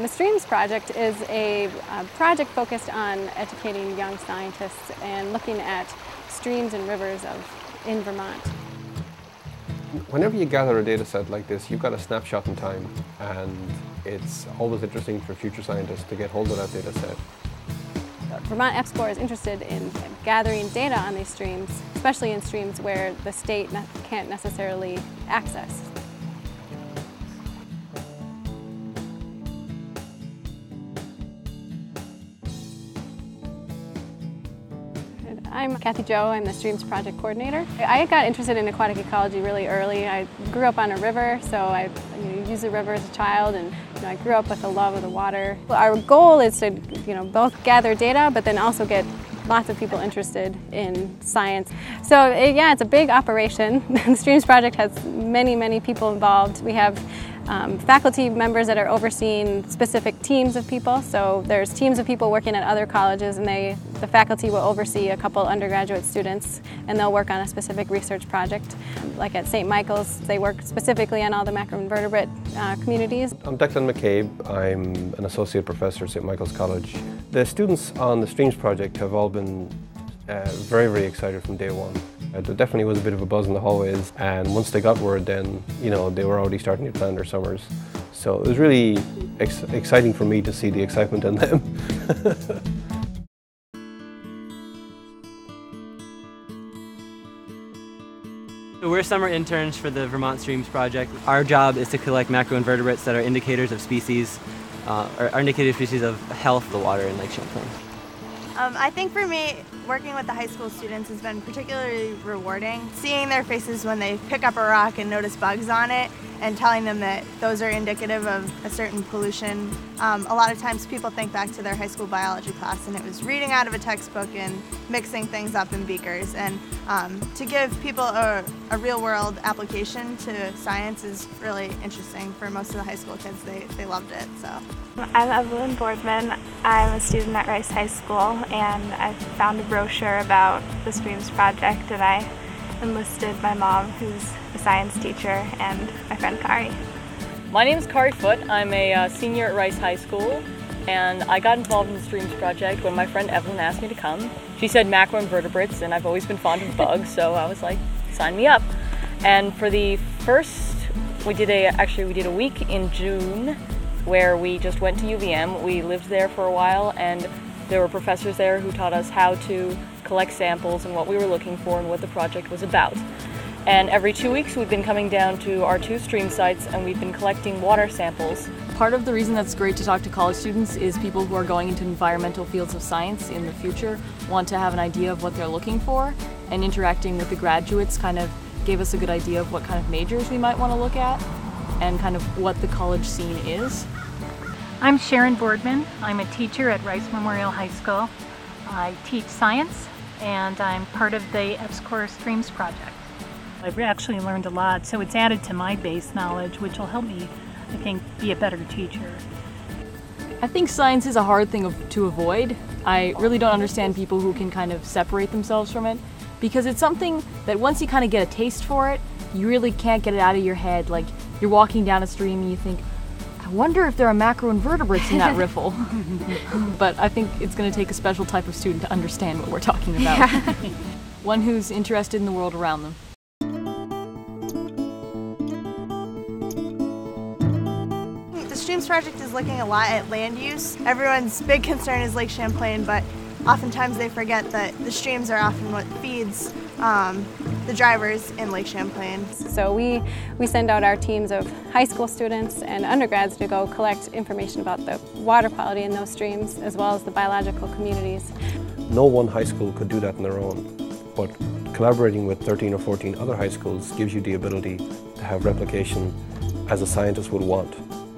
The Streams project is a project focused on educating young scientists and looking at streams and rivers in Vermont. Whenever you gather a data set like this, you've got a snapshot in time, and it's always interesting for future scientists to get hold of that data set. Vermont EPSCoR is interested in gathering data on these streams, especially in streams where the state can't necessarily access. I'm Kathy Joe, I'm the Streams Project Coordinator. I got interested in aquatic ecology really early. I grew up on a river, so I used the river as a child, and I grew up with a love of the water. Our goal is to both gather data, but then also get lots of people interested in science. So yeah, it's a big operation. The Streams Project has many people involved. We have faculty members that are overseeing specific teams of people. So there's teams of people working at other colleges, and the faculty will oversee a couple undergraduate students, and they'll work on a specific research project. Like at St. Michael's, they work specifically on all the macroinvertebrate communities. I'm Declan McCabe. I'm an associate professor at St. Michael's College. The students on the Streams project have all been very excited from day one. There definitely was a bit of a buzz in the hallways, and once they got word, then they were already starting to plan their summers. So it was really exciting for me to see the excitement in them. We're summer interns for the Vermont Streams project. Our job is to collect macroinvertebrates that are indicators of species, or indicative species of health of the water in Lake Champlain. I think for me, working with the high school students has been particularly rewarding. Seeing their faces when they pick up a rock and notice bugs on it, and telling them that those are indicative of a certain pollution. A lot of times people think back to their high school biology class, and it was reading out of a textbook and mixing things up in beakers. And to give people a real-world application to science is really interesting for most of the high school kids. They loved it. So. I'm Evelyn Boardman. I'm a student at Rice High School, and I found a brochure about the Streams project, and I enlisted my mom, who's a science teacher, and my friend Kari. My name is Kari Foote. I'm a senior at Rice High School, and I got involved in the Streams project when my friend Evelyn asked me to come. She said macroinvertebrates, and I've always been fond of bugs, so I was like, sign me up. And for the first, we did a week in June where we just went to UVM. We lived there for a while, and there were professors there who taught us how to collect samples and what we were looking for and what the project was about. And every 2 weeks we've been coming down to our 2 stream sites, and we've been collecting water samples. Part of the reason that's great to talk to college students is people who are going into environmental fields of science in the future want to have an idea of what they're looking for, and interacting with the graduates kind of gave us a good idea of what kind of majors we might want to look at and kind of what the college scene is. I'm Sharon Boardman. I'm a teacher at Rice Memorial High School. I teach science, and I'm part of the EPSCoR Streams project. I've actually learned a lot, so it's added to my base knowledge, which will help me, I think, be a better teacher. I think science is a hard thing to avoid. I really don't understand people who can kind of separate themselves from it, because it's something that once you kind of get a taste for it, you really can't get it out of your head. Like, you're walking down a stream and you think, I wonder if there are macroinvertebrates in that riffle. But I think it's going to take a special type of student to understand what we're talking about. Yeah. One who's interested in the world around them. The Streams project is looking a lot at land use. Everyone's big concern is Lake Champlain, but oftentimes they forget that the streams are often what feeds the drivers in Lake Champlain. So we send out our teams of high school students and undergrads to go collect information about the water quality in those streams, as well as the biological communities. No one high school could do that on their own, but collaborating with 13 or 14 other high schools gives you the ability to have replication as a scientist would want.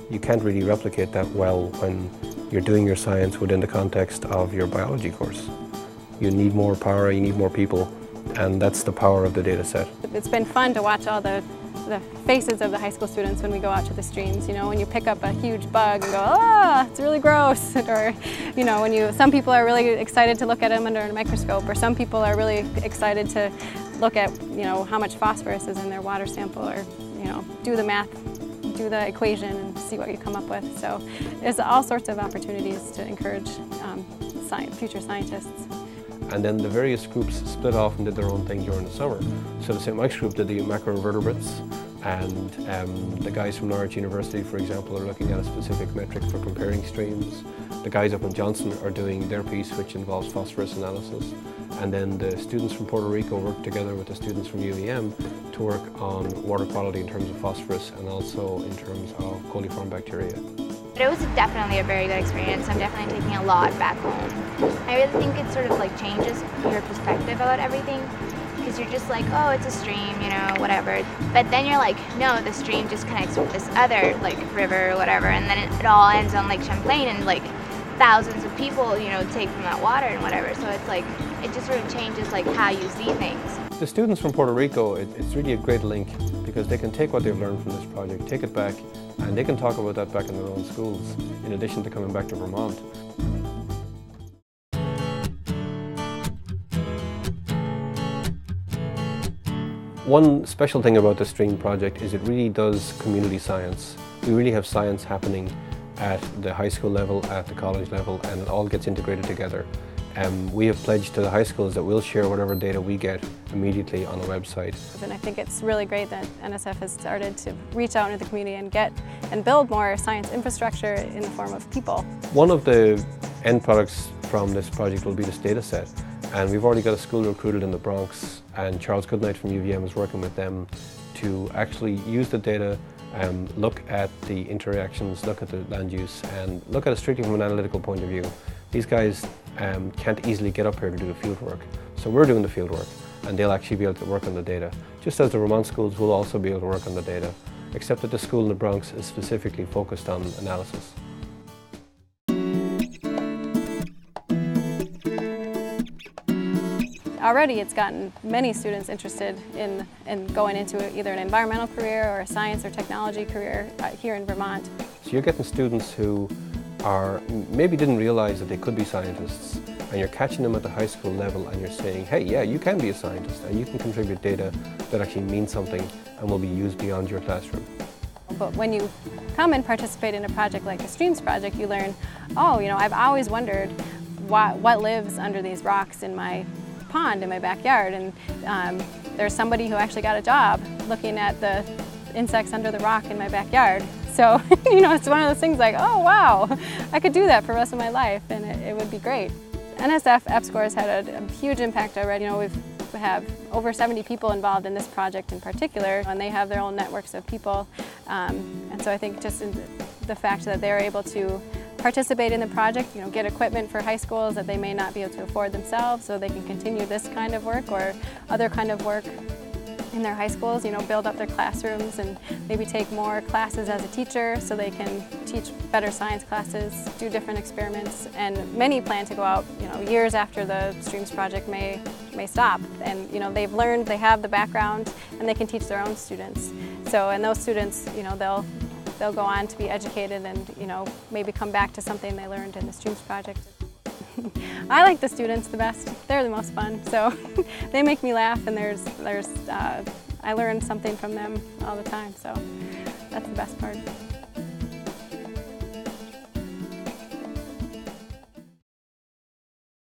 You can't really replicate that well when you're doing your science within the context of your biology course. You need more power, you need more people, and that's the power of the data set. It's been fun to watch all the faces of the high school students when we go out to the streams. You know, when you pick up a huge bug and go, ah, it's really gross. Or, you know, some people are really excited to look at them under a microscope, or some people are really excited to look at, how much phosphorus is in their water sample, or, do the math do the equation and see what you come up with. So there's all sorts of opportunities to encourage future scientists. And then the various groups split off and did their own thing during the summer. So the St. Mike's group did the macroinvertebrates, and the guys from Norwich University, for example, are looking at a specific metric for comparing streams. The guys up in Johnson are doing their piece, which involves phosphorus analysis. And then the students from Puerto Rico work together with the students from UVM to work on water quality in terms of phosphorus and also in terms of coliform bacteria. It was definitely a very good experience. I'm definitely taking a lot back home. I really think it sort of like changes your perspective about everything, because you're just like, oh, it's a stream, you know, whatever. But then you're like, no, the stream just connects with this other like river or whatever, and then it all ends on Lake Champlain, and like thousands of people, you know, take from that water and whatever. So it's like, it just sort of changes like how you see things. The students from Puerto Rico, it's really a great link because they can take what they've learned from this project, take it back, and they can talk about that back in their own schools, in addition to coming back to Vermont. One special thing about the STREAM project is it really does community science. We really have science happening at the high school level, at the college level, and it all gets integrated together. We have pledged to the high schools that we'll share whatever data we get immediately on the website. And I think it's really great that NSF has started to reach out into the community and build more science infrastructure in the form of people. One of the end products from this project will be this data set. And we've already got a school recruited in the Bronx, and Charles Goodnight from UVM is working with them to actually use the data, look at the interactions, look at the land use, and look at it strictly from an analytical point of view. These guys can't easily get up here to do the field work, so we're doing the field work, and they'll actually be able to work on the data. Just as the Vermont schools will also be able to work on the data, except that the school in the Bronx is specifically focused on analysis. Already it's gotten many students interested in going into either an environmental career or a science or technology career here in Vermont. So you're getting students who maybe didn't realize that they could be scientists, and you're catching them at the high school level and you're saying, hey, yeah, you can be a scientist and you can contribute data that actually means something and will be used beyond your classroom. But when you come and participate in a project like the Streams project, you learn, oh, you know, I've always wondered what lives under these rocks in my pond in my backyard, and there's somebody who actually got a job looking at the insects under the rock in my backyard. So, you know, it's one of those things like, oh wow, I could do that for the rest of my life, and it would be great. NSF EPSCoR has had a huge impact already. You know, we have over 70 people involved in this project in particular, and they have their own networks of people. And so I think just in the fact that they're able to participate in the project, you know, get equipment for high schools that they may not be able to afford themselves, so they can continue this kind of work or other kind of work in their high schools, you know, build up their classrooms and maybe take more classes as a teacher so they can teach better science classes, do different experiments, and many plan to go out, you know, years after the Streams project may stop. And, you know, they've learned, they have the background, and they can teach their own students. So, and those students, you know, they'll go on to be educated and, you know, maybe come back to something they learned in the Streams project. I like the students the best. They're the most fun, so they make me laugh, and I learn something from them all the time, so that's the best part.